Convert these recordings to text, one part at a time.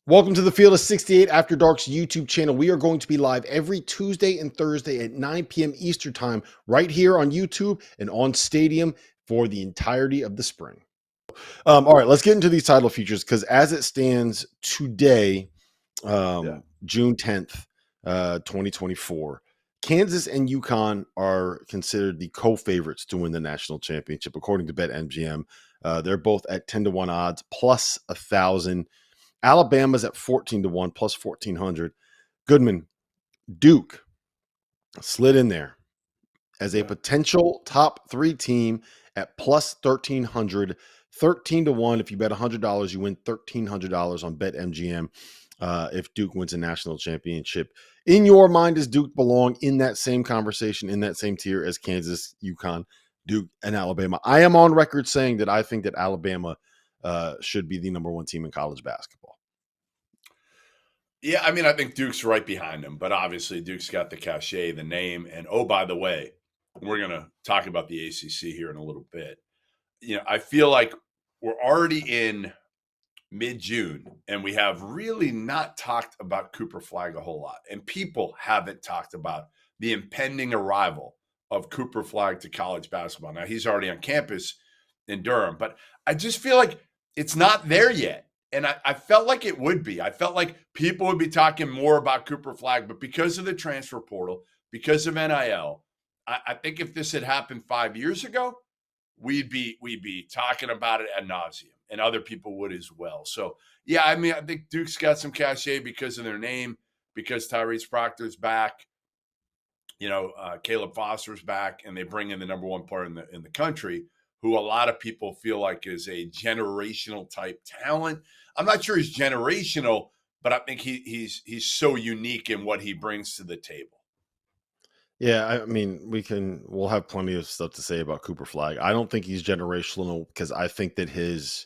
Welcome to the Field of 68 After Dark's YouTube channel. We are going to be live every Tuesday and Thursday at 9 p.m. Eastern Time right here on YouTube and on Stadium for the entirety of the spring. All right, let's get into these title features because as it stands today, June 10th, 2024, Kansas and UConn are considered the co-favorites to win the national championship, according to BetMGM. They're both at 10-1 odds, plus 1,000. Alabama's at 14-1, plus 1,400. Goodman, Duke slid in there as a potential top 3 team at plus 1,300. 13-1. If you bet $100, you win $1,300 on BetMGM if Duke wins a national championship. In your mind, does Duke belong in that same conversation, in that same tier as Kansas, UConn, Duke, and Alabama? I am on record saying that I think that Alabama should be the number 1 team in college basketball. Yeah, I mean, I think Duke's right behind him, but obviously Duke's got the cachet, the name, and oh, by the way, we're going to talk about the ACC here in a little bit. I feel like we're already in mid-June, and we have really not talked about Cooper Flagg a whole lot, and people haven't talked about the impending arrival of Cooper Flagg to college basketball. Now, he's already on campus in Durham, but I just feel like it's not there yet. And I felt like it would be. I felt like people would be talking more about Cooper Flagg, but because of the transfer portal, because of NIL, I think if this had happened 5 years ago, we'd be talking about it ad nauseum, and other people would as well. So yeah, I mean, I think Duke's got some cachet because of their name, because Tyrese Proctor's back, Caleb Foster's back, and they bring in the number 1 player in the country, who a lot of people feel like is a generational type talent. I'm not sure he's generational, but I think he's so unique in what he brings to the table. Yeah, I mean, we'll have plenty of stuff to say about Cooper Flagg. I don't think he's generational because I think that his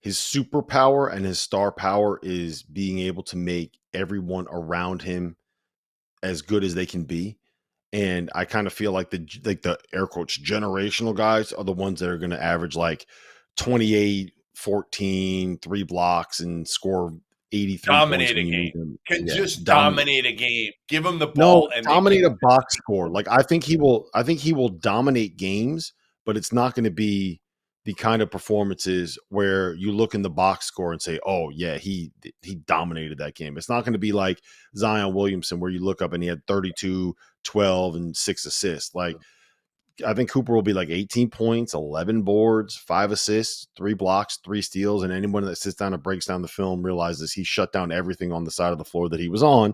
superpower and his star power is being able to make everyone around him as good as they can be. And I kind of feel like the air quotes generational guys are the ones that are going to average like 28, 14, 3 blocks and score 83 Dominate points when a you game. need them. Can Yeah, just dominate a game. Give them the No, ball and they dominate keep a box score. Like I think he will dominate games, but it's not going to be the kind of performances where you look in the box score and say, "Oh, yeah, he dominated that game." It's not going to be like Zion Williamson where you look up and he had 32, 12 and 6 assists. Like I think Cooper will be like 18 points, 11 boards, 5 assists, 3 blocks, 3 steals. And anyone that sits down and breaks down the film realizes he shut down everything on the side of the floor that he was on.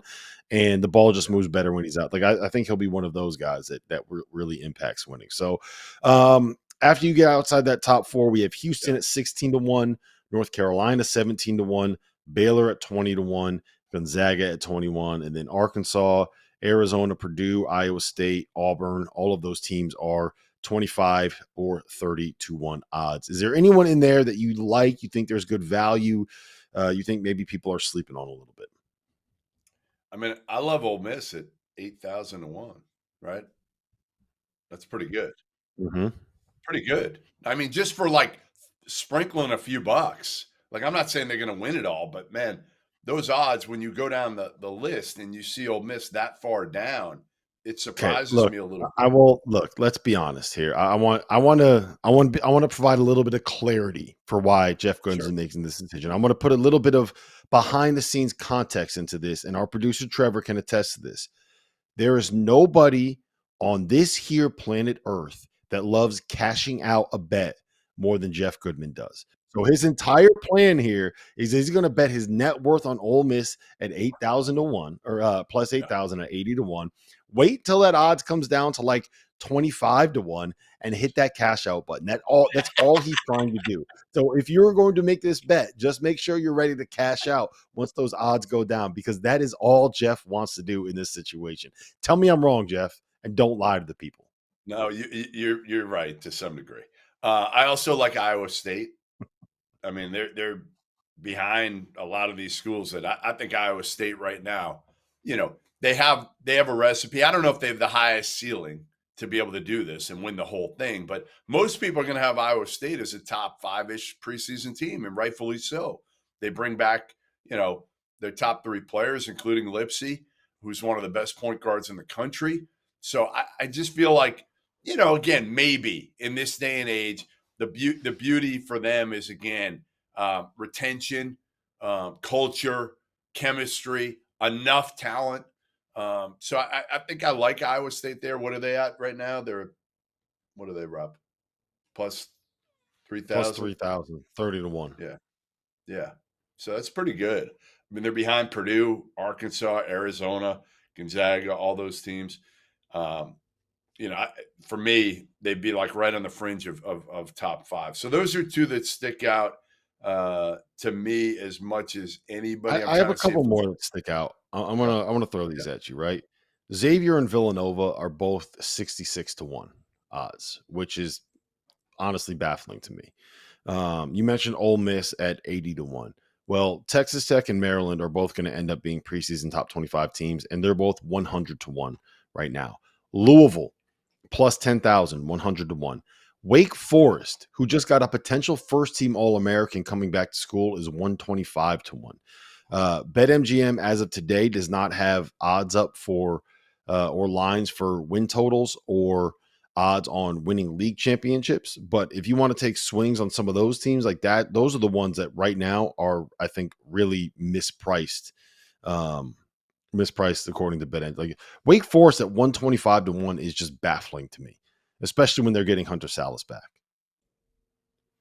And the ball just moves better when he's out. Like I think he'll be one of those guys that really impacts winning. So after you get outside that top 4, we have Houston at 16-1, North Carolina 17-1, Baylor at 20-1, Gonzaga at 21, and then Arkansas, Arizona, Purdue, Iowa State, Auburn, all of those teams are 25 or 30-1 odds. Is there anyone in there that you like? You think there's good value? You think maybe people are sleeping on a little bit? I mean, I love Ole Miss at 8,000-1, right? That's pretty good. Mm-hmm. Pretty good. I mean, just for like sprinkling a few bucks. Like, I'm not saying they're going to win it all, but man, those odds, when you go down the list and you see Ole Miss that far down, it surprises me a little bit. I will look. Let's be honest here. I want to provide a little bit of clarity for why Jeff Gooden is making this decision. I want to put a little bit of behind the scenes context into this, and our producer Trevor can attest to this. There is nobody on this here planet Earth that loves cashing out a bet more than Jeff Goodman does. So his entire plan here is he's going to bet his net worth on Ole Miss at 8,000-1 or plus 8,000 at 80-1. Wait till that odds comes down to like 25-1 and hit that cash out button. That's all he's trying to do. So if you're going to make this bet, just make sure you're ready to cash out once those odds go down, because that is all Jeff wants to do in this situation. Tell me I'm wrong, Jeff, and don't lie to the people. No, you're right to some degree. I also like Iowa State. I mean, they're behind a lot of these schools that I think Iowa State right now, they have a recipe. I don't know if they have the highest ceiling to be able to do this and win the whole thing, but most people are going to have Iowa State as a top 5-ish preseason team, and rightfully so. They bring back, their top 3 players, including Lipsy, who's one of the best point guards in the country. So I just feel like, again, maybe in this day and age, the beauty for them is, again, retention, culture, chemistry, enough talent. So I think I like Iowa State there. What are they at right now? What are they, Rob? Plus Plus 3,000? 3,000, 30 to 1. Yeah. Yeah. So that's pretty good. I mean, they're behind Purdue, Arkansas, Arizona, Gonzaga, all those teams. Um, for me, they'd be like right on the fringe of top 5. So those are 2 that stick out to me as much as anybody. I'm I have trying a to see if couple there's more that stick out. oh, I'm gonna throw yeah. these at you, right? Xavier and Villanova are both 66 to 1 odds, which is honestly baffling to me. You mentioned Ole Miss at 80 to 1. Well, Texas Tech and Maryland are both going to end up being preseason top 25 teams, and they're both 100 to 1 right now. Louisville plus 10,000, 100 to 1. Wake Forest, who just got a potential first team All American coming back to school, is 125 to 1. BetMGM, as of today, does not have odds up for or lines for win totals or odds on winning league championships. But if you want to take swings on some of those teams like that, those are the ones that right now are, I think, really mispriced. Mispriced according to BetMGM. Like Wake Forest at 125 to 1 is just baffling to me, especially when they're getting Hunter Salas back.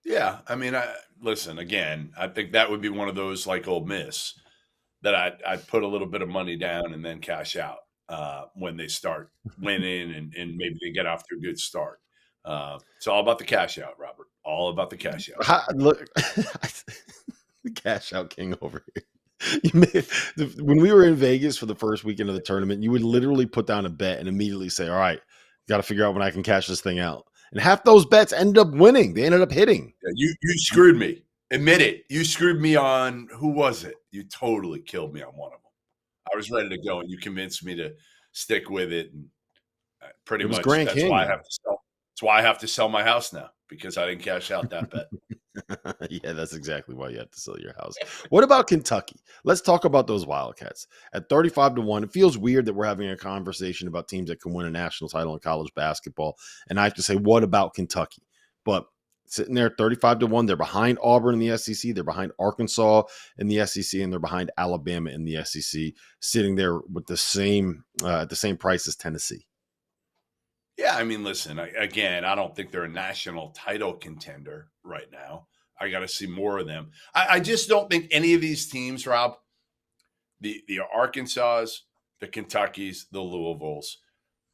Yeah. I mean, listen, again, I think that would be one of those like Ole Miss that I'd put a little bit of money down and then cash out when they start winning and maybe they get off to a good start. It's all about the cash out, Robert. All about the cash out. Look, the cash out king over here. When we were in Vegas for the first weekend of the tournament, you would literally put down a bet and immediately say, all right, got to figure out when I can cash this thing out. And half those bets ended up winning. They ended up hitting. Yeah, you screwed me. Admit it. You screwed me on, who was it? You totally killed me on one of them. I was ready to go, and you convinced me to stick with it. And pretty It was much Grand that's why I Canyon. have to sell. That's why I have to sell my house now, because I didn't cash out that bet. Yeah, that's exactly why you have to sell your house. What about Kentucky? Let's talk about those Wildcats. At 35 to 1, it feels weird that we're having a conversation about teams that can win a national title in college basketball. And I have to say, what about Kentucky? But sitting there 35 to 1, they're behind Auburn in the SEC, they're behind Arkansas in the SEC, and they're behind Alabama in the SEC, sitting there with the same at the same price as Tennessee. Yeah, I mean, listen, I don't think they're a national title contender right now. I got to see more of them. I just don't think any of these teams, Rob, the Arkansas, the Kentuckys, the Louisvilles,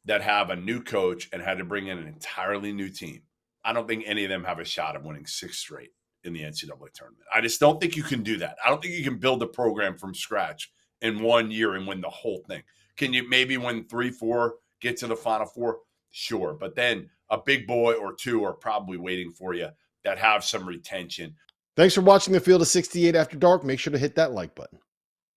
that have a new coach and had to bring in an entirely new team, I don't think any of them have a shot of winning 6 straight in the NCAA tournament. I just don't think you can do that. I don't think you can build a program from scratch in 1 year and win the whole thing. Can you maybe win 3, 4, get to the Final Four? Sure. But then a big boy or 2 are probably waiting for you that have some retention. Thanks for watching the Field of 68 After Dark. Make sure to hit that like button.